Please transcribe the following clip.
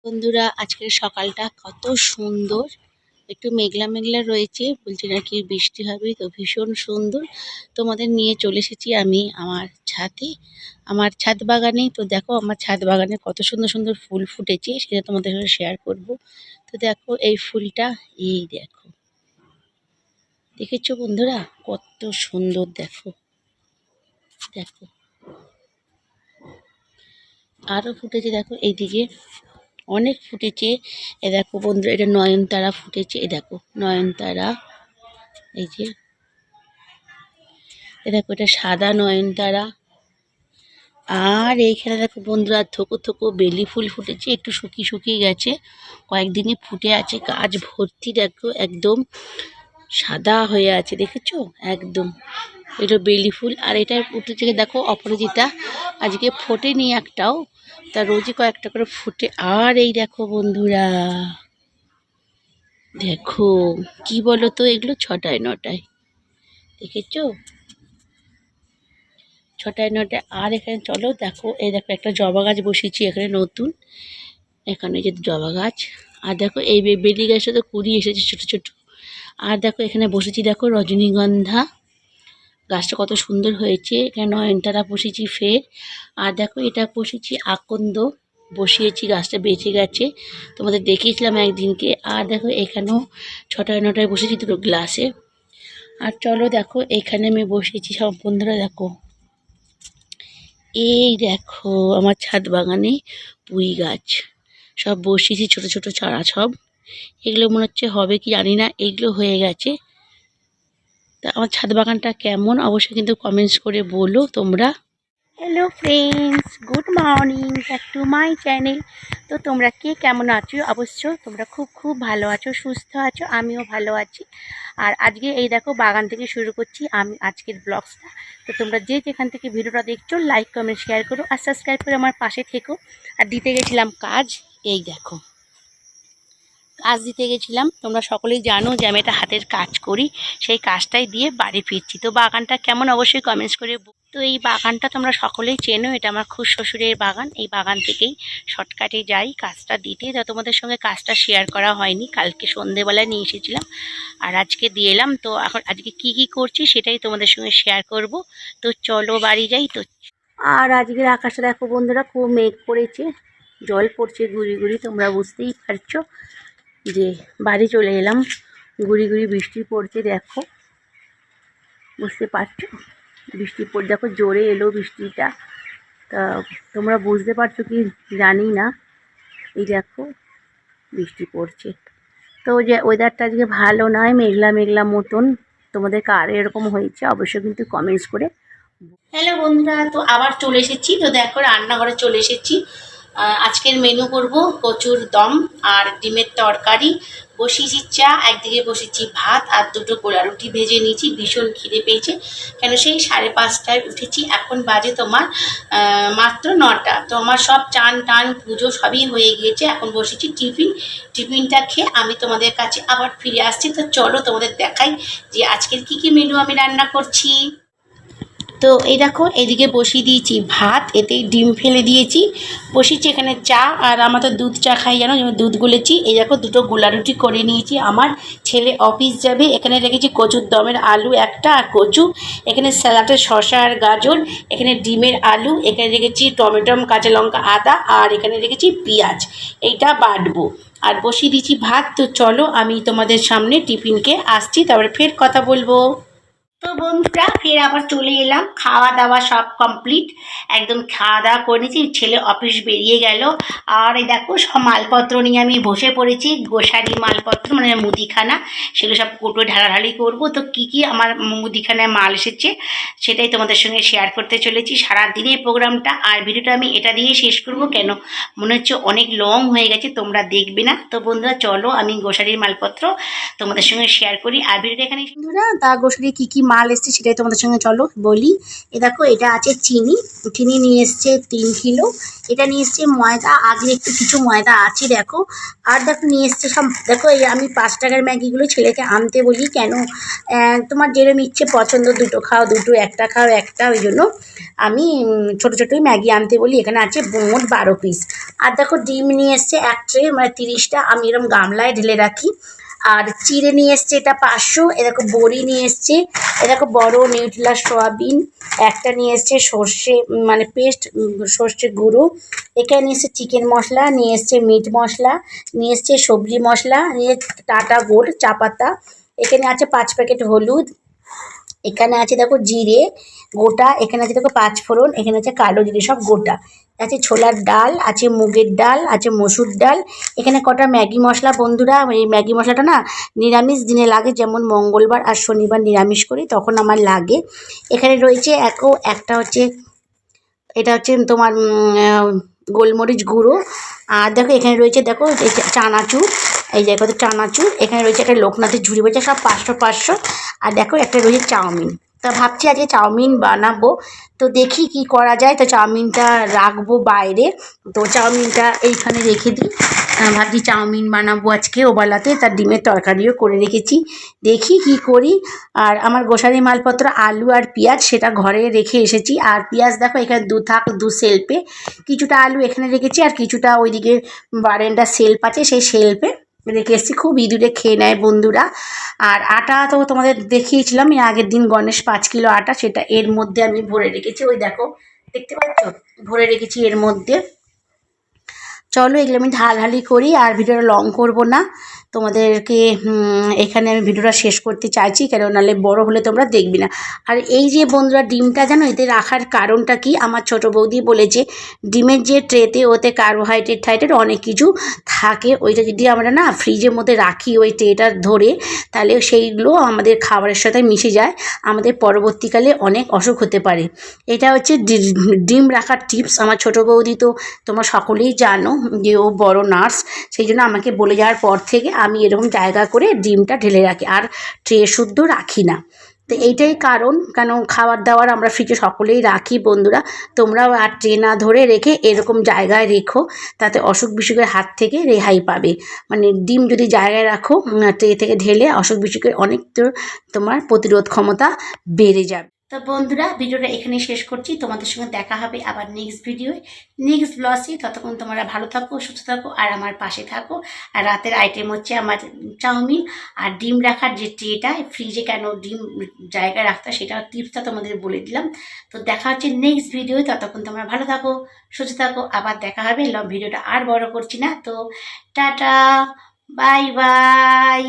বন্ধুরা, আজকের সকালটা কত সুন্দর। একটু মেঘলা মেঘলা রয়েছে, বলছে নাকি বৃষ্টি হবে, তো ভীষণ সুন্দর। তোমাদের নিয়ে চলে এসেছি আমি আমার ছাদে, আমার ছাদ বাগানে। তো দেখো আমার ছাদ বাগানে কত সুন্দর সুন্দর ফুল ফুটেছে, সেটা তোমাদের সাথে শেয়ার করব। তো দেখো এই ফুলটা, এই দেখো, দেখেছো বন্ধুরা কত সুন্দর। দেখো দেখো আরো ফুটেছে, দেখো এইদিকে অনেক ফুটেছে। এ দেখো বন্ধুরা, এটা নয়নতারা ফুটেছে। এ দেখো নয়নতারা, এই যে এ দেখো এটা সাদা নয়নতারা। আর এইখানে দেখো বন্ধুরা থোকো থোকো বেলি ফুল ফুটেছে, একটু শুকিয়ে শুকিয়ে গেছে, কয়েকদিনই ফুটে আছে, গাছ ভর্তি। দেখো একদম সাদা হয়ে আছে, দেখেছো একদম। এটা বেলি ফুল। আর এটা উঠেছে দেখো অপরাজিতা, আজকে ফোটেনি একটাও, তা রোজই কয়েকটা করে ফুটে। আর এই দেখো বন্ধুরা, দেখো কি বলো তো, এগুলো 6টায় 9টায়, দেখেছো 6টায় 9টায়। আর এখানে চলো দেখো, এই দেখো একটা জবা গাছ বসিয়েছি এখানে নতুন, এখানে যে জবা গাছ। আর দেখো এই বেলি গাছটা তো কুড়ি এসেছে ছোট ছোট। আর দেখো এখানে বসেছি, দেখো রজনীগন্ধা গাছটা কত সুন্দর হয়েছে। এখানে নয়নতারা বসেছি ফের। আর দেখো এটা বসেছি আকন্দ, বসিয়েছি, গাছটা বেঁচে গেছে, তোমাদের দেখিয়েছিলাম একদিনকে। আর দেখো এখানেও 6টায় 9টায় বসেছি দুটো গ্লাসে। আর চলো দেখো এখানে আমি বসেছি, সব বন্ধুরা দেখো, এই দেখো আমার ছাদ বাগানে পুঁই গাছ সব বসিয়েছি, ছোট ছোট চারা সব। এগুলো মনে হচ্ছে হবে কি জানি না, এগুলো হয়ে গেছে। তা আমার ছাদ বাগানটা কেমন অবশ্যই কিন্তু কমেন্টস করে বলো তোমরা। Hello friends, good morning, back to my channel. তো তোমরা কে কেমন আছো? অবশ্য তোমরা খুব খুব ভালো আছো, সুস্থ আছো, আমিও ভালো আছি। আর আজকে এই দেখো বাগান থেকে শুরু করছি আমি আজকের ব্লগসটা। তো তোমরা যে যেখান থেকে ভিডিওটা দেখছো লাইক কমেন্ট শেয়ার করো আর সাবস্ক্রাইব করে আমার পাশে থেকো। আর দিতে গেছিলাম কাজ, এই দেখো কাজ দিতে গেছিলাম। তোমরা সকলেই জানো যে আমি একটা হাতের কাজ করি, সেই কাজটাই দিয়ে বাড়ি ফিরছি। তো বাগানটা কেমন অবশ্যই কমেন্টস করে। তো এই বাগানটা তোমরা সকলেই চেনো, এটা আমার খুব শ্বশুরের বাগান। এই বাগান থেকেই শর্টকাটে যাই কাজটা দিতে। তা তোমাদের সঙ্গে কাজটা শেয়ার করা হয়নি, কালকে সন্ধেবেলায় নিয়ে এসেছিলাম আর আজকে দিয়ে এলাম। তো এখন আজকে কি কি করছি সেটাই তোমাদের সঙ্গে শেয়ার করব। তো চলো বাড়ি যাই। তো আর আজকের আকাশটা দেখো বন্ধুরা, খুব মেঘ পড়েছে, জল পড়ছে গুড়ি গুড়ি, তোমরা বুঝতেই পারছো যে বাড়ি চলে এলাম। গুড়ি গুড়ি বৃষ্টি পড়ছে, দেখো বুঝতে পারছো বৃষ্টি পড়ে, দেখো জোরে এলো বৃষ্টিটা। তা তোমরা বুঝতে পারছো কি জানি না, এই দেখো বৃষ্টি পড়ছে। তো যে ওয়েদারটা আজকে ভালো নয়, মেঘলা মেঘলা মতন। তোমাদের কার এরকম হয়েছে অবশ্যই কিন্তু কমেন্টস করে। হ্যালো বন্ধুরা, তো আবার চলে এসেছি। তো দেখো রান্নাঘরে চলে এসেছি। আজকের মেনু করব কচুর দম আর ডিমের তরকারি। বসিয়েছি চা, একদিকে বসেছি ভাত, আর দুটো গোলা রুটি ভেজে নিয়েছি। ভীষণ খিদে পেয়েছে, কেন সেই 5:30টায় উঠেছি, এখন বাজে তোমার মাত্র 9টা। তো আমার সব চান টান পুজো সবই হয়ে গিয়েছে, এখন বসেছি টিফিনটা খেয়ে আমি তোমাদের কাছে আবার ফিরে আসছি। তো চলো তোমাদের দেখাই যে আজকের কি কি মেনু আমি রান্না করছি। তো এই দেখো এদিকে বসিয়ে দিয়েছি ভাত, এতেই ডিম ফেলে দিয়েছি, বসিয়েছি এখানে চা। আর আমরা তো দুধ চা খাই জানো, যেমন দুধ গুলেছি। এই দেখো দুটো গোলা রুটি করে নিয়েছি, আমার ছেলে অফিস যাবে। এখানে রেখেছি কচুর দমের আলু একটা আর কচু, এখানে স্যালাডের শসা আর গাজর, এখানে ডিমের আলু, এখানে রেখেছি টমেটো কাঁচা লঙ্কা আদা, আর এখানে রেখেছি পেঁয়াজ, এইটা বাটবো। আর বসিয়ে দিয়েছি ভাত। তো চলো আমি তোমাদের সামনে টিফিনকে আসছি, তারপরে ফের কথা বলবো। তো বন্ধুরা ফের আবার চলে এলাম, খাওয়া দাওয়া সব কমপ্লিট, একদম খাওয়া দাওয়া করে নিয়েছি, ছেলে অফিস বেরিয়ে গেল। আর এই দেখো সব মালপত্র নিয়ে আমি বসে পড়েছি, গোসারি মালপত্র মানে মুদিখানা, সেগুলো সব কোটো ঢালাঢালি করবো। তো কি কি আমার মুদিখানায় মাল এসেছে সেটাই তোমাদের সঙ্গে শেয়ার করতে চলেছি সারাদিনের প্রোগ্রামটা। আর ভিডিওটা আমি এটা দিয়ে শেষ করব, কেন মনে হচ্ছে অনেক লং হয়ে গেছে, তোমরা দেখবে না। তো বন্ধুরা চলো আমি গোসারির মালপত্র তোমাদের সঙ্গে শেয়ার করি। আর ভিডিওটা এখানে বন্ধুরা, তা গোসারি কি কি মাল এসছে সেটাই তোমাদের সঙ্গে চলো বলি। এ দেখো এটা আছে চিনি, চিনি নিয়ে এসছে 3 কিলো। এটা নিয়ে এসছে ময়দা, আগের একটু কিছু ময়দা আছে দেখো। আর দেখো নিয়ে এসছে সব, দেখো এই আমি 5 টাকার ম্যাগিগুলো ছেলেকে আনতে বলি কেন, তোমার যেরকম ইচ্ছে পছন্দ, দুটো খাও দুটো, একটা খাও একটা, ওই জন্য আমি ছোটো ছোটোই ম্যাগি আনতে বলি। এখানে আছে মোট 12 পিস। আর দেখো ডিম নিয়ে এসছে এক ট্রে, মানে 30টা, আমি এরকম গামলায় ঢেলে রাখি। আর চিড়ে নিয়ে এসছে এটা 500। এরকম বড়ি নিয়ে এসছে, এরকম বড় নিউট্রেলা সয়াবিন একটা নিয়ে এসছে, সর্ষে মানে পেস্ট, সর্ষে গুঁড়ো। এখানে নিয়ে এসছে চিকেন মশলা, নিয়ে এসছে মিট মশলা, নিয়ে এসছে সবজি মশলা, নিয়ে টাটা গোল্ড চা পাতা। এখানে আছে 5 প্যাকেট হলুদ, এখানে আছে দেখো জিরে গোটা, এখানে আছে দেখো 5 ফোড়ন, এখানে আছে কালো জিরে সব গোটা, আছে ছোলার ডাল, আছে মুগের ডাল, আছে মসুর ডাল। এখানে কটা ম্যাগি মশলা বন্ধুরা, এই ম্যাগি মশলাটা না নিরামিষ দিনে লাগে, যেমন মঙ্গলবার আর শনিবার নিরামিষ করি তখন আমার লাগে। এখানে রয়েছে একটা হচ্ছে, এটা হচ্ছে তোমার গোলমরিচ গুঁড়ো। আর দেখো এখানে রয়েছে দেখো চানাচুর, এই দেখো চানাচুর। এখানে রয়েছে একটা লোকনাথের ঝুড়ি বলছে, সব 500 500। আর দেখো একটা রয়েছে চাউমিন। তা ভাবছি আজকে চাউমিন বানাবো, তো দেখি কি করা যায়। তো চাউমিনটা রাখবো বাইরে, তো চাউমিনটা এইখানে রেখে দিই। ভাবছি চাউমিন বানাবো আজকে ওবেলাতে, তার ডিমের তরকারিও করে রেখেছি, দেখি কি করি। আর আমার গোসারি মালপত্র আলু আর পেঁয়াজ সেটা ঘরে রেখে এসেছি। আর পেঁয়াজ দেখো এখানে দু সেলফে, কিছুটা আলু এখানে রেখেছি আর কিছুটা ওইদিকে বারান্দার সেলফ আছে সেই সেলফে রেখে এসেছি, খুব ইঁদুরে খেয়ে নেয় বন্ধুরা। আর আটা তো তোমাদের দেখিয়েছিলাম এই আগের দিন, গণেশ 5 কিলো আটা, সেটা এর মধ্যে আমি ভরে রেখেছি, ওই দেখো দেখতে পাচ্ছ ভরে রেখেছি এর মধ্যে। চলো এগুলো আমি ঢালঢালি করি, আর ভিডিওটা লং করব না, তোমাদেরকে এখানে আমি ভিডিওটা শেষ করতে চাইছি, কেন নাহলে বড় হলে তোমরা দেখবি না। আর এই যে বন্ধুরা ডিমটা জানো এতে রাখার কারণটা কি, আমার ছোটো বৌদি বলেছে ডিমের যে ট্রেতে ওতে কার্বোহাইড্রেট অনেক কিছু থাকে, ওইটা যদি আমরা না ফ্রিজের মধ্যে রাখি ওই ট্রেটা ধরে, তাহলে সেইগুলো আমাদের খাবারের সাথে মিশে যায়, আমাদের পরবর্তীকালে অনেক অসুখ হতে পারে। এটা হচ্ছে ডিম রাখার টিপস। আমার ছোটো বৌদি তো তোমরা সকলেই জানো যে ও বড় নার্স, সেই জন্য আমাকে বলে যাওয়ার পর থেকে আমি এরকম জায়গা করে ডিমটা ঢেলে রাখি, আর ট্রে শুদ্ধ রাখি না। তো এইটাই কারণ, কেন খাবার দাবার আমরা ফ্রিজে সকলেই রাখি বন্ধুরা, তোমরাও আর ট্রে না ধরে রেখে এরকম জায়গায় রেখো, তাতে অসুখ বিসুখের হাত থেকে রেহাই পাবে। মানে ডিম যদি জায়গায় রাখো ট্রে থেকে ঢেলে, অসুখ বিসুখের অনেক তোমার প্রতিরোধ ক্ষমতা বেড়ে যাবে। তো বন্ধুরা ভিডিওটা এখানেই শেষ করছি, তোমাদের সঙ্গে দেখা হবে আবার নেক্সট ভিডিওয়, নেক্সট ব্লগে। ততক্ষণ তোমরা ভালো থাকো, সুস্থ থাকো, আর আমার পাশে থাকো। আর রাতের আইটেম হচ্ছে আমার চাউমিন আর ডিম রাখার যে ট্রেটা, ফ্রিজে কেন ডিম জায়গায় রাখতে সেটা টিপসটা তোমাদের বলে দিলাম। তো দেখা হচ্ছে নেক্সট ভিডিওয়, ততক্ষণ তোমরা ভালো থাকো, সুস্থ থাকো, আবার দেখা হবে। ভিডিওটা আর বড় করছি না, তো টাটা, বাই বাই।